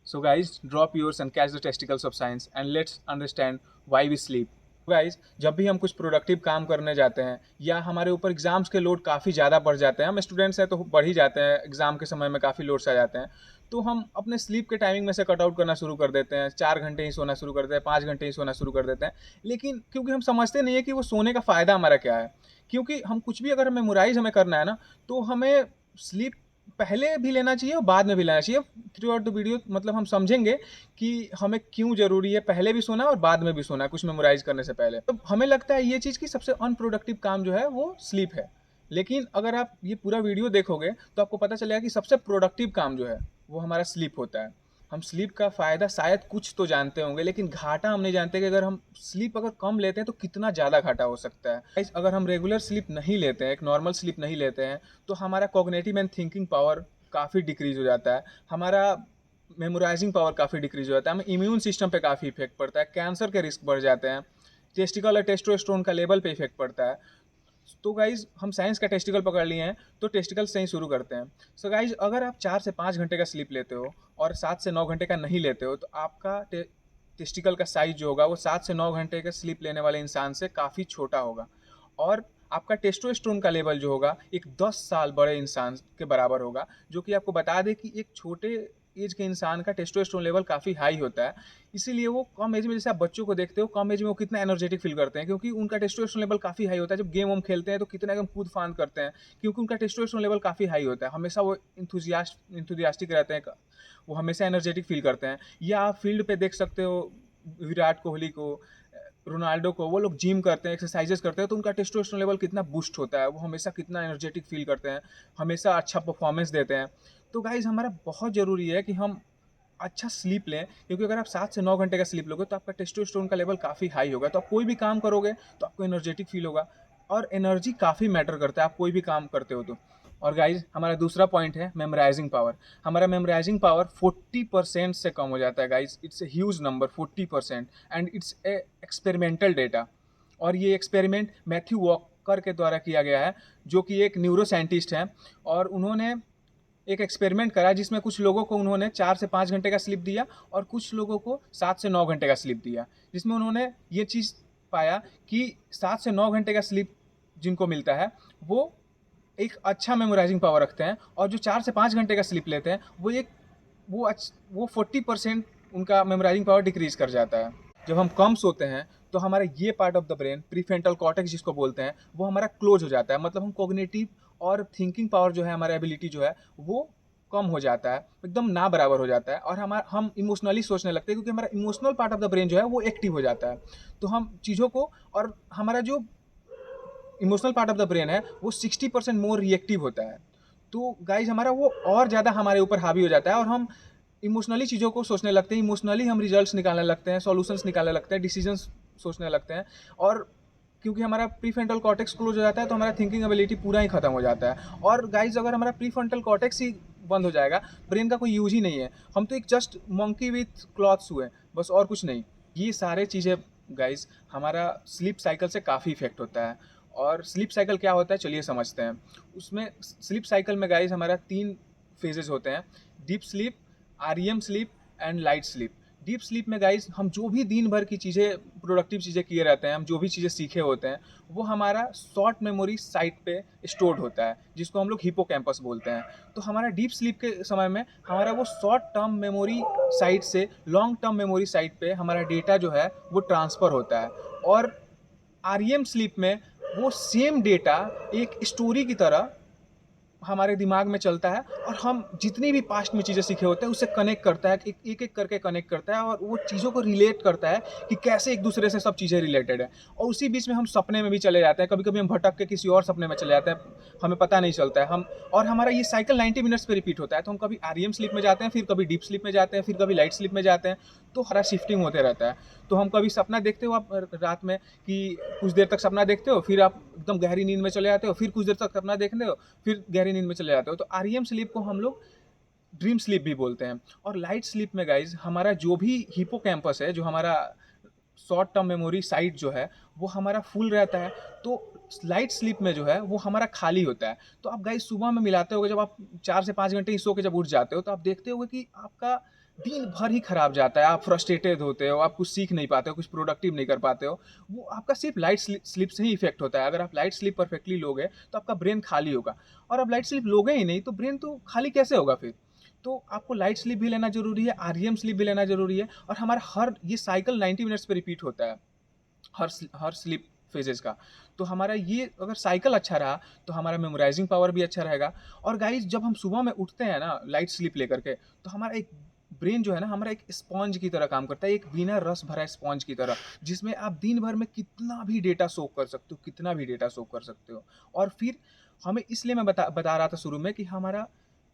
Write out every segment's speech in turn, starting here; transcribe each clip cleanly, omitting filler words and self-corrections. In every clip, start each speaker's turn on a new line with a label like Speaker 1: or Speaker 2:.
Speaker 1: So guys, drop yours and catch the testicles of science and let's understand why we sleep. Guys जब भी हम कुछ productive काम करने जाते हैं या हमारे ऊपर एग्जाम्स के लोड काफ़ी ज़्यादा बढ़ जाते हैं, हम स्टूडेंट्स हैं तो बढ़ ही जाते हैं, एग्जाम के समय में काफ़ी लोड्स आ जाते हैं, तो हम अपने स्लीप के टाइमिंग में से कट आउट करना शुरू कर देते हैं। 4 घंटे ही सोना शुरू कर देते हैं, 5 घंटे ही सोना शुरू कर देते हैं। लेकिन क्योंकि हम समझते नहीं है कि वो सोने का फ़ायदा हमारा क्या है। क्योंकि हम कुछ भी अगर मेमोराइज हमें करना है ना, तो हमें स्लीप पहले भी लेना चाहिए और बाद में भी लेना चाहिए। थ्रू आउट द वीडियो मतलब हम समझेंगे कि हमें क्यों ज़रूरी है पहले भी सोना और बाद में भी सोना कुछ मेमोराइज करने से पहले। तो हमें लगता है ये चीज़ कि सबसे अनप्रोडक्टिव काम जो है वो स्लीप है। लेकिन अगर आप ये पूरा वीडियो देखोगे तो आपको पता चलेगा कि सबसे प्रोडक्टिव काम जो है वो हमारा स्लीप होता है। हम स्लीप का फ़ायदा शायद कुछ तो जानते होंगे, लेकिन घाटा हम नहीं जानते कि अगर हम स्लीप अगर कम लेते हैं तो कितना ज़्यादा घाटा हो सकता है। Guys, अगर हम रेगुलर स्लीप नहीं लेते हैं, एक नॉर्मल स्लीप नहीं लेते हैं, तो हमारा कॉग्निटिव एंड थिंकिंग पावर काफ़ी डिक्रीज़ हो जाता है। हमारा मेमोराइजिंग पावर काफ़ी डिक्रीज़ हो जाता है। हमें इम्यून सिस्टम पे काफ़ी इफेक्ट पड़ता है, कैंसर के रिस्क बढ़ जाते हैं, टेस्टिकल और टेस्टोस्टेरोन का लेवल पे इफेक्ट पड़ता है। तो गाइज हम साइंस का टेस्टिकल पकड़ लिए हैं, तो टेस्टिकल से ही शुरू करते हैं। सो गाइज अगर आप 4 से 5 घंटे का स्लीप लेते हो और 7 से 9 घंटे का नहीं लेते हो, तो आपका टेस्टिकल का साइज जो होगा वो 7 से 9 घंटे का स्लीप लेने वाले इंसान से काफ़ी छोटा होगा। और आपका टेस्टोस्टेरोन का लेवल जो होगा एक 10 साल बड़े इंसान के बराबर होगा। जो कि आपको बता दें कि एक छोटे एज के इंसान का टेस्टोस्टेरोन लेवल काफ़ी हाई होता है। इसीलिए वो कम एज में, जैसे आप बच्चों को देखते हो, कम एज में वो कितना एनर्जेटिक फील करते हैं, क्योंकि उनका टेस्टोस्टेरोन लेवल काफ़ी हाई होता है। जब गेम वम खेलते हैं तो कितना एकदम कूद फांद करते हैं, क्योंकि उनका टेस्टोस्टेरोन लेवल काफ़ी हाई होता है। हमेशा वो इंथुजियास्टिक रहते हैं, वो हमेशा एनर्जेटिक फील करते हैं। या आप फील्ड पे देख सकते हो विराट कोहली को, रोनाल्डो को, वो लोग जिम करते हैं, एक्सरसाइजेस करते हैं, तो उनका टेस्टोस्टेरोन लेवल कितना बूस्ट होता है, वो हमेशा कितना एनर्जेटिक फील करते हैं, हमेशा अच्छा परफॉर्मेंस देते हैं। तो गाइज हमारा बहुत ज़रूरी है कि हम अच्छा स्लीप लें, क्योंकि अगर आप 7 से 9 घंटे का स्लीप लोगे तो आपका टेस्टोस्टेरोन का लेवल काफ़ी हाई होगा, तो आप कोई भी काम करोगे तो आपको एनर्जेटिक फील होगा। और एनर्जी काफ़ी मैटर करता है आप कोई भी काम करते हो तो। और गाइज हमारा दूसरा पॉइंट है मेमोराइजिंग पावर। हमारा मेमोराइजिंग पावर 40% से कम हो जाता है guys. It's a huge number 40%, and it's a experimental data. और ये एक्सपेरिमेंट मैथ्यू वॉकर के द्वारा किया गया है, जो कि एक न्यूरो साइंटिस्ट हैं। और उन्होंने एक एक्सपेरिमेंट करा जिसमें कुछ लोगों को उन्होंने 4 से 5 घंटे का स्लीप दिया और कुछ लोगों को 7 से 9 घंटे का स्लीप दिया, जिसमें उन्होंने ये चीज़ पाया कि 7 से 9 घंटे का स्लीप जिनको मिलता है वो एक अच्छा मेमोराइजिंग पावर रखते हैं, और जो 4 से 5 घंटे का स्लीप लेते हैं वो 40% उनका मेमोराइजिंग पावर डिक्रीज कर जाता है। जब हम कम सोते हैं तो हमारा ये part of the brain, prefrontal cortex जिसको बोलते हैं, वो हमारा क्लोज हो जाता है। मतलब हम कॉग्निटिव और थिंकिंग पावर जो है, हमारा एबिलिटी जो है वो कम हो जाता है, एकदम ना बराबर हो जाता है। और हम इमोशनली सोचने लगते हैं, क्योंकि हमारा emotional part of the brain जो है वो एक्टिव हो जाता है। तो हम चीज़ों को, और हमारा जो emotional part of the brain है वो 60% मोर रिएक्टिव होता है। तो गाइज हमारा वो और ज़्यादा हमारे ऊपर हावी हो जाता है, और हम इमोशनली चीज़ों को सोचने लगते हैं, इमोशनली हम रिजल्ट्स निकालने लगते हैं, सॉल्यूशंस निकालने लगते हैं, डिसीजंस सोचने लगते हैं। और क्योंकि हमारा प्रीफ्रंटल कॉर्टेक्स क्लोज हो जाता है तो हमारा थिंकिंग एबिलिटी पूरा ही खत्म हो जाता है। और गाइज अगर हमारा प्रीफ्रंटल कॉर्टेक्स ही बंद हो जाएगा, ब्रेन का कोई यूज ही नहीं है, हम तो एक जस्ट मंकी विथ क्लॉथ्स हुए, बस और कुछ नहीं। ये सारे चीज़ें गाइज हमारा स्लीप साइकिल से काफ़ी इफेक्ट होता है। और स्लीप साइकिल क्या होता है चलिए समझते हैं। उसमें स्लीप साइकिल में गाइज हमारा 3 फेजेस होते हैं: deep sleep, REM sleep and light sleep. Deep sleep में गाइज हम जो भी दिन भर की चीज़ें, प्रोडक्टिव चीज़ें किए रहते हैं, हम जो भी चीज़ें सीखे होते हैं, वो हमारा शॉर्ट मेमोरी साइट पे स्टोर्ड होता है, जिसको हम लोग हिपोकैम्पस बोलते हैं। तो हमारा डीप स्लीप के समय में हमारा वो शॉर्ट टर्म मेमोरी साइट से लॉन्ग टर्म मेमोरी साइट पे हमारा डेटा जो है वो ट्रांसफ़र होता है। और आरईएम स्लीप में वो सेम डेटा एक स्टोरी की तरह हमारे दिमाग में चलता है, और हम जितनी भी पास्ट में चीज़ें सीखे होते हैं उससे कनेक्ट करता है, एक एक करके कनेक्ट करता है, और वो चीज़ों को रिलेट करता है कि कैसे एक दूसरे से सब चीज़ें रिलेटेड है। और उसी बीच में हम सपने में भी चले जाते हैं, कभी कभी हम भटक के किसी और सपने में चले जाते हैं, हमें पता नहीं चलता है हम। और हमारा ये साइकिल 90 मिनट्स पे रिपीट होता है, तो हम कभी आरईएम स्लीप में जाते हैं, फिर कभी डीप स्लीप में जाते हैं, फिर कभी लाइट स्लीप में जाते हैं। तो हरा शिफ्टिंग होते रहता है। तो हम कभी सपना देखते हो आप रात में कि कुछ देर तक सपना देखते हो, फिर आप एकदम गहरी नींद में चले जाते हो, फिर कुछ देर तक सपना देखते हो, फिर गहरी नींद में चले जाते हो। तो आरईएम स्लीप को हम लोग ड्रीम स्लीप भी बोलते हैं। और लाइट स्लीप में गाइज हमारा जो भी हिपोकैम्पस है, जो हमारा शॉर्ट टर्म मेमोरी साइट जो है वो हमारा फुल रहता है। तो लाइट स्लीप में जो है वो हमारा खाली होता है। तो आप गाइज सुबह में मिलाते होगे, जब आप 4 से 5 घंटे ही सो के जब उठ जाते हो, तो आप देखते होगे कि आपका दिन भर ही खराब जाता है, आप फ्रस्ट्रेटेड होते हो, आप कुछ सीख नहीं पाते हो, कुछ प्रोडक्टिव नहीं कर पाते हो। वो आपका सिर्फ लाइट स्लीप से ही इफेक्ट होता है। अगर आप लाइट स्लीप परफेक्टली लोगे तो आपका ब्रेन खाली होगा, और आप लाइट स्लीप लोगे ही नहीं तो ब्रेन तो खाली कैसे होगा फिर। तो आपको लाइट स्लीप भी लेना जरूरी है, आरईएम स्लीप भी लेना जरूरी है। और हमारा हर ये साइकिल 90 मिनट्स पे रिपीट होता है, हर स्लीप फेजेस का। तो हमारा ये अगर साइकिल अच्छा रहा तो हमारा मेमोराइजिंग पावर भी अच्छा रहेगा। और गाइज जब हम सुबह में उठते हैं ना लाइट स्लीप लेकर के, तो हमारा एक ब्रेन जो है ना हमारा एक स्पॉन्ज की तरह काम करता है, एक बिना रस भरा स्पॉन्ज की तरह, जिसमें आप दिन भर में कितना भी डेटा सोक कर सकते हो, कितना भी डेटा सोक कर सकते हो। और फिर हमें इसलिए मैं बता रहा था शुरू में कि हमारा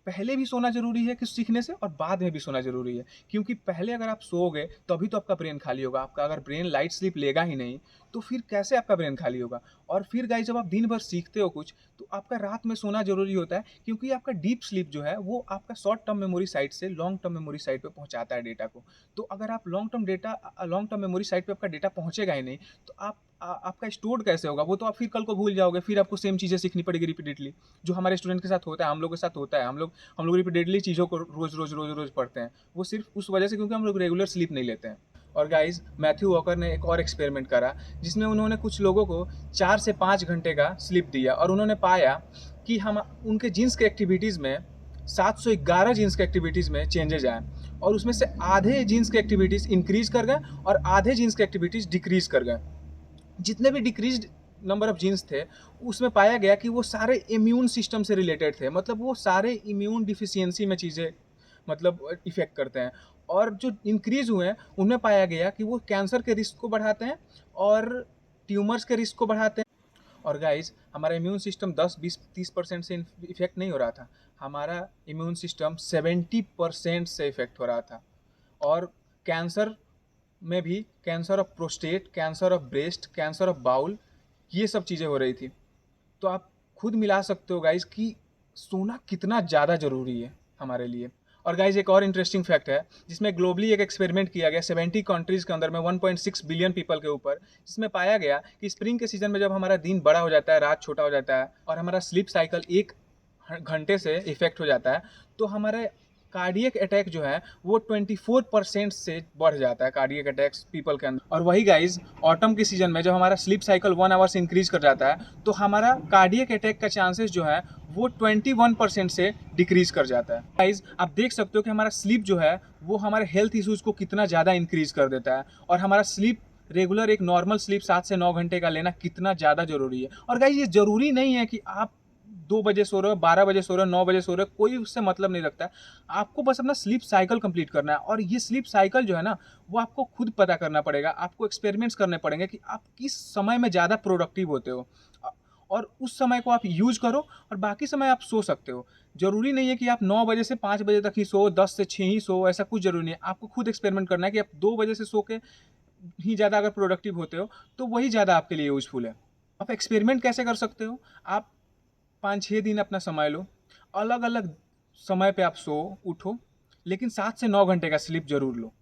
Speaker 1: पहले भी सोना ज़रूरी है कुछ सीखने से, और बाद में भी सोना ज़रूरी है। क्योंकि पहले अगर आप सोओगे तभी तो आपका ब्रेन खाली होगा। आपका अगर ब्रेन लाइट स्लीप लेगा ही नहीं तो फिर कैसे आपका ब्रेन खाली होगा। और फिर गाइस जब आप दिन भर सीखते हो कुछ, तो आपका रात में सोना ज़रूरी होता है, क्योंकि आपका डीप स्लीप जो है वो आपका शॉर्ट टर्म मेमोरी साइट से लॉन्ग टर्म मेमोरी साइट पे पहुंचाता है डेटा को। तो अगर आप लॉन्ग टर्म मेमोरी साइट पे आपका डेटा पहुंचेगा ही नहीं, तो आपका स्टोर्ड कैसे होगा। वो तो आप फिर कल को भूल जाओगे, फिर आपको सेम चीज़ें सीखनी पड़ेगी रिपीटेडली। जो हमारे स्टूडेंट के साथ होता है, हम लोग के साथ होता है। हम लोग रिपीटेडली चीज़ों को रोज पढ़ते हैं, वो सिर्फ उस वजह से क्योंकि हम लोग रेगुलर स्लीप नहीं लेते हैं। और गाइज मैथ्यू वॉकर ने एक और एक्सपेरिमेंट करा, जिसमें उन्होंने कुछ लोगों को 4 से 5 घंटे का स्लीप दिया, और उन्होंने पाया कि हम उनके जीन्स के एक्टिविटीज़ में 711 जीन्स के एक्टिविटीज़ में चेंजेज आए, और उसमें से आधे जीन्स के एक्टिविटीज़ इंक्रीज कर गए और आधे जीन्स के एक्टिविटीज़ डिक्रीज कर गए। जितने भी डिक्रीज नंबर ऑफ जीन्स थे उसमें पाया गया कि वो सारे इम्यून सिस्टम से रिलेटेड थे, मतलब वो सारे इम्यून डिफिशियंसी में चीज़ें मतलब इफेक्ट करते हैं। और जो इंक्रीज हुए हैं उनमें पाया गया कि वो कैंसर के रिस्क को बढ़ाते हैं और ट्यूमर्स के रिस्क को बढ़ाते हैं। और गाइज हमारा इम्यून सिस्टम 10-20-30% से इफेक्ट नहीं हो रहा था, हमारा इम्यून सिस्टम 70% से इफेक्ट हो रहा था। और कैंसर में भी, cancer of prostate, cancer of breast, cancer of bowel, ये सब चीज़ें हो रही थी। तो आप खुद मिला सकते हो गाइज कि सोना कितना ज़्यादा ज़रूरी है हमारे लिए। और गाइज एक और इंटरेस्टिंग फैक्ट है, जिसमें ग्लोबली एक एक्सपेरिमेंट किया गया 70 कंट्रीज़ के अंदर में 1.6 बिलियन पीपल के ऊपर, जिसमें पाया गया कि स्प्रिंग के सीजन में जब हमारा दिन बड़ा हो जाता है, रात छोटा हो जाता है, और हमारा स्लीप साइकिल 1 घंटे से इफेक्ट हो जाता है, तो हमारे कार्डियक अटैक जो है वो 24% से बढ़ जाता है, कार्डियक अटैक्स पीपल के अंदर। और वही गाइज ऑटम के सीजन में जब हमारा स्लीप साइकिल 1 आवर से इंक्रीज कर जाता है, तो हमारा कार्डियक अटैक का चांसेस जो है वो 21% से डिक्रीज कर जाता है। गाइज आप देख सकते हो कि हमारा स्लीप जो है वो हमारे हेल्थ इशूज़ को कितना ज़्यादा इंक्रीज कर देता है, और हमारा स्लीप रेगुलर एक नॉर्मल स्लीप 7 से 9 घंटे का लेना कितना ज़्यादा ज़रूरी है। और गाइज ये ज़रूरी नहीं है कि आप 2 बजे सो रहे हो, 12 बजे सो रहे हो, 9 बजे सो रहे हो, कोई उससे मतलब नहीं रखता है। आपको बस अपना स्लीप साइकिल कंप्लीट करना है, और ये स्लीप साइकिल जो है ना वो आपको खुद पता करना पड़ेगा, आपको एक्सपेरिमेंट्स करने पड़ेंगे कि आप किस समय में ज़्यादा प्रोडक्टिव होते हो, और उस समय को आप यूज करो, और बाकी समय आप सो सकते हो। ज़रूरी नहीं है कि आप 9 बजे से 5 बजे तक ही सो, 10 से 6 ही सो, ऐसा कुछ ज़रूरी नहीं है। आपको खुद एक्सपेरिमेंट करना है कि आप 2 बजे से सो के ही ज़्यादा अगर प्रोडक्टिव होते हो तो वही ज़्यादा आपके लिए यूजफुल है। आप एक्सपेरिमेंट कैसे कर सकते हो, आप 5-6 दिन अपना समय लो, अलग अलग समय पे आप सो उठो, लेकिन 7 से 9 घंटे का स्लीप जरूर लो।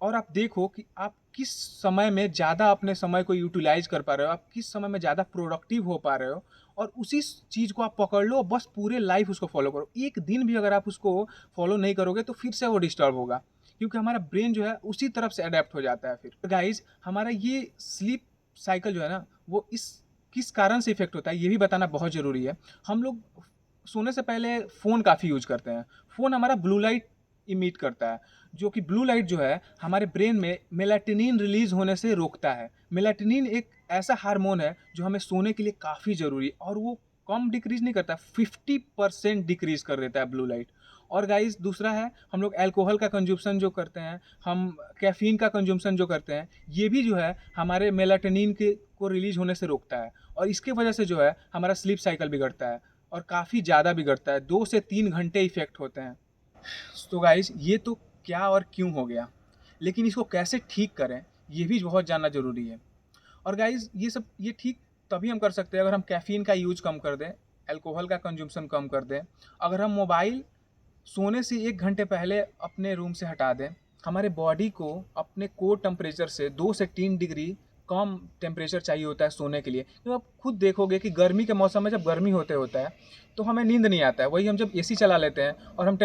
Speaker 1: और आप देखो कि आप किस समय में ज़्यादा अपने समय को यूटिलाइज कर पा रहे हो, आप किस समय में ज़्यादा प्रोडक्टिव हो पा रहे हो, और उसी चीज़ को आप पकड़ लो, बस पूरे लाइफ उसको फॉलो करो। एक दिन भी अगर आप उसको फॉलो नहीं करोगे तो फिर से वो डिस्टर्ब होगा, क्योंकि हमारा ब्रेन जो है उसी तरफ से अडेप्ट हो जाता है। फिर गाइज हमारा ये स्लीप साइकिल जो है ना वो इस किस कारण से इफेक्ट होता है ये भी बताना बहुत ज़रूरी है। हम लोग सोने से पहले फ़ोन काफ़ी यूज करते हैं। फ़ोन हमारा ब्लू लाइट इमिट करता है, जो कि ब्लू लाइट जो है हमारे ब्रेन में मेलाटोनिन रिलीज होने से रोकता है। मेलाटोनिन एक ऐसा हार्मोन है जो हमें सोने के लिए काफ़ी ज़रूरी है, और वो कम डिक्रीज नहीं करता, 50% डिक्रीज कर देता है ब्लू लाइट। और गाइस दूसरा है, हम लोग अल्कोहल का कंजम्पशन जो करते हैं, हम कैफीन का कंजम्पशन जो करते हैं, ये भी जो है हमारे मेलाटोनिन के को रिलीज होने से रोकता है, और इसके वजह से जो है हमारा स्लीप साइकिल बिगड़ता है, और काफ़ी ज़्यादा बिगड़ता है, 2 से 3 घंटे इफेक्ट होते हैं। तो गाइस ये तो क्या और क्यों हो गया, लेकिन इसको कैसे ठीक करें ये भी बहुत जानना ज़रूरी है। और गाइस ये ठीक तभी हम कर सकते हैं अगर हम कैफ़ीन का यूज कम कर दें, अल्कोहल का कंजम्पशन कम कर दें, अगर हम मोबाइल सोने से 1 घंटे पहले अपने रूम से हटा दें, हमारे बॉडी को अपने कोर टेम्परेचर से 2 से 3 डिग्री कम टेम्परेचर चाहिए होता है सोने के लिए। तो आप खुद देखोगे कि गर्मी के मौसम में जब गर्मी होता है तो हमें नींद नहीं आता है। वही हम जब एसी चला लेते हैं और हम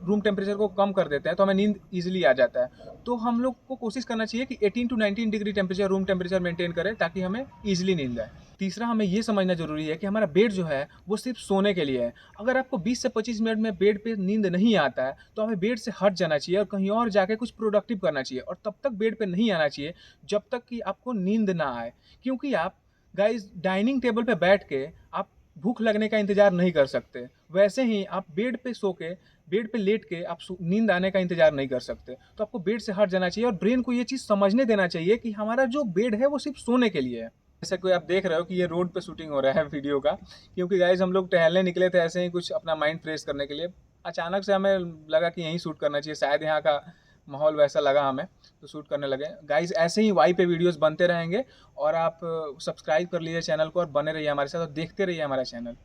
Speaker 1: रूम टेम्परेचर को कम कर देते हैं तो हमें नींद ईजिली आ जाता है। तो हम लोग को कोशिश करना चाहिए कि 18 to 19 degree temperature room temperature maintain करें ताकि हमें ईजिली नींद आए। तीसरा, हमें ये समझना ज़रूरी है कि हमारा बेड जो है वो सिर्फ सोने के लिए है। अगर आपको 20 से 25 मिनट में बेड पे नींद नहीं आता है तो हमें बेड से हट जाना चाहिए और कहीं और जाके कुछ प्रोडक्टिव करना चाहिए, और तब तक बेड पे नहीं आना चाहिए जब तक कि आपको नींद ना आए। क्योंकि आप गाइस डाइनिंग टेबल पे बैठ के आप भूख लगने का इंतज़ार नहीं कर सकते, वैसे ही आप बेड पे लेट के आप नींद आने का इंतज़ार नहीं कर सकते। तो आपको बेड से हट जाना चाहिए और ब्रेन को ये चीज़ समझने देना चाहिए कि हमारा जो बेड है वो सिर्फ सोने के लिए है। जैसे कोई आप देख रहे हो कि ये रोड पे शूटिंग हो रहा है वीडियो का, क्योंकि गाइस हम लोग टहलने निकले थे ऐसे ही कुछ अपना माइंड फ्रेश करने के लिए। अचानक से हमें लगा कि यहीं शूट करना चाहिए, शायद यहाँ का माहौल वैसा लगा हमें, तो शूट करने लगे। गाइस ऐसे ही वाई पे वीडियोस बनते रहेंगे और आप सब्सक्राइब कर लीजिए चैनल को और बने रहिए हमारे साथ और देखते रहिए हमारा चैनल।